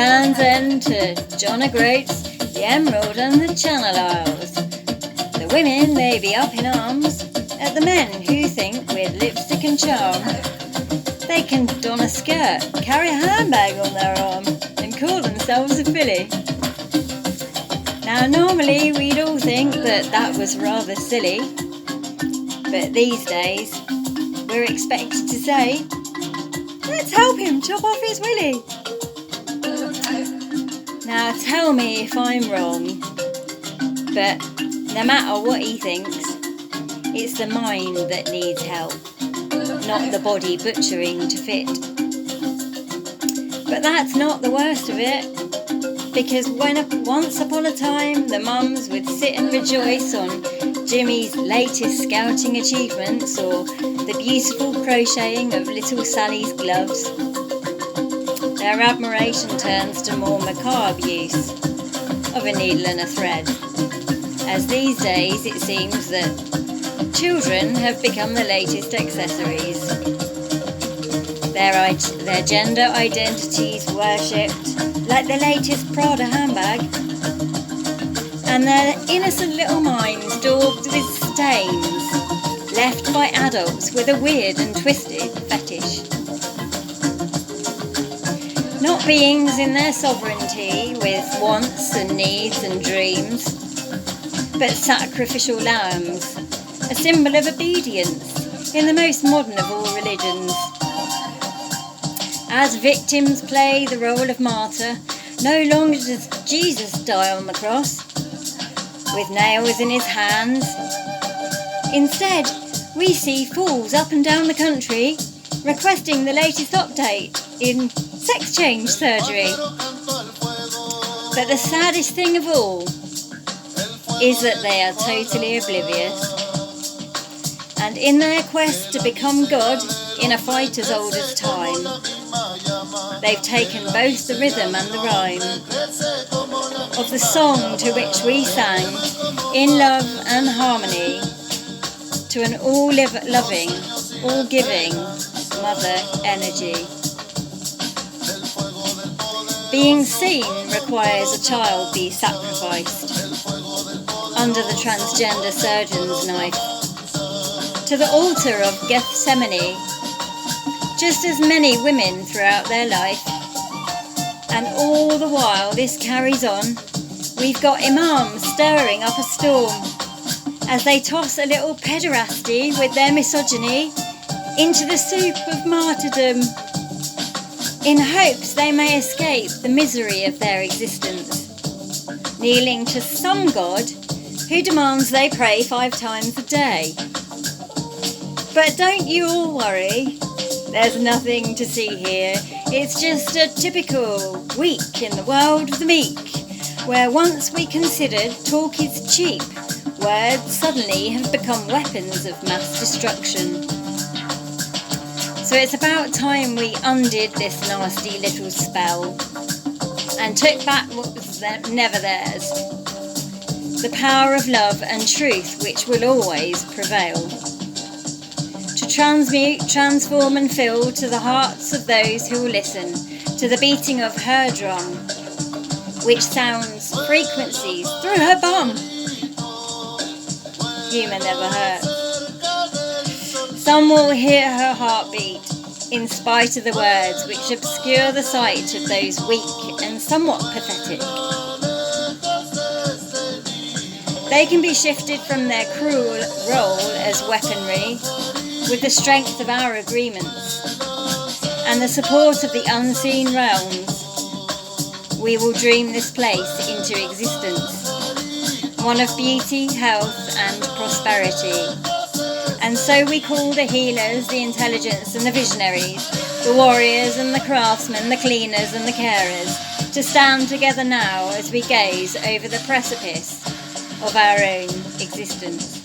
Land's End to John O'Groats, the Emerald and the Channel Isles. The women may be up in arms at the men who think with lipstick and charm they can don a skirt, carry a handbag on their arm and call themselves a filly. Now normally we'd all think that was rather silly, but these days we're expected to say, let's help him chop off his willy. Now tell me if I'm wrong, but no matter what he thinks, it's the mind that needs help, not the body butchering to fit. But that's not the worst of it, because once upon a time the mums would sit and rejoice on Jimmy's latest scouting achievements or the beautiful crocheting of little Sally's gloves, their admiration turns to more macabre use of a needle and a thread, as these days it seems that children have become the latest accessories. Their gender identities worshipped like the latest Prada handbag, and their innocent little minds daubed with stains left by adults with a weird and twisted fetish. Not beings in their sovereignty with wants and needs and dreams, but sacrificial lambs, a symbol of obedience in the most modern of all religions. As victims play the role of martyr, no longer does Jesus die on the cross with nails in his hands. Instead, we see fools up and down the country requesting the latest update in sex change surgery. But the saddest thing of all is that they are totally oblivious. And in their quest to become God in a fight as old as time, they've taken both the rhythm and the rhyme of the song to which we sang in love and harmony to an all-loving, all-giving mother energy. Being seen requires a child be sacrificed under the transgender surgeon's knife to the altar of Gethsemane, just as many women throughout their life. And all the while this carries on, we've got imams stirring up a storm as they toss a little pederasty with their misogyny into the soup of martyrdom, in hopes they may escape the misery of their existence, kneeling to some God who demands they pray 5 times a day. But don't you all worry, there's nothing to see here. It's just a typical week in the world of the meek, where once we considered talk is cheap, words suddenly have become weapons of mass destruction. So it's about time we undid this nasty little spell and took back what was never theirs, the power of love and truth which will always prevail, to transmute, transform and fill to the hearts of those who will listen to the beating of her drum, which sounds frequencies through her bum. Humour never hurts. Some will hear her heartbeat in spite of the words which obscure the sight of those weak and somewhat pathetic. They can be shifted from their cruel role as weaponry with the strength of our agreements and the support of the unseen realms. We will dream this place into existence, one of beauty, health and prosperity. And so we call the healers, the intelligence and the visionaries, the warriors and the craftsmen, the cleaners and the carers, to stand together now as we gaze over the precipice of our own existence.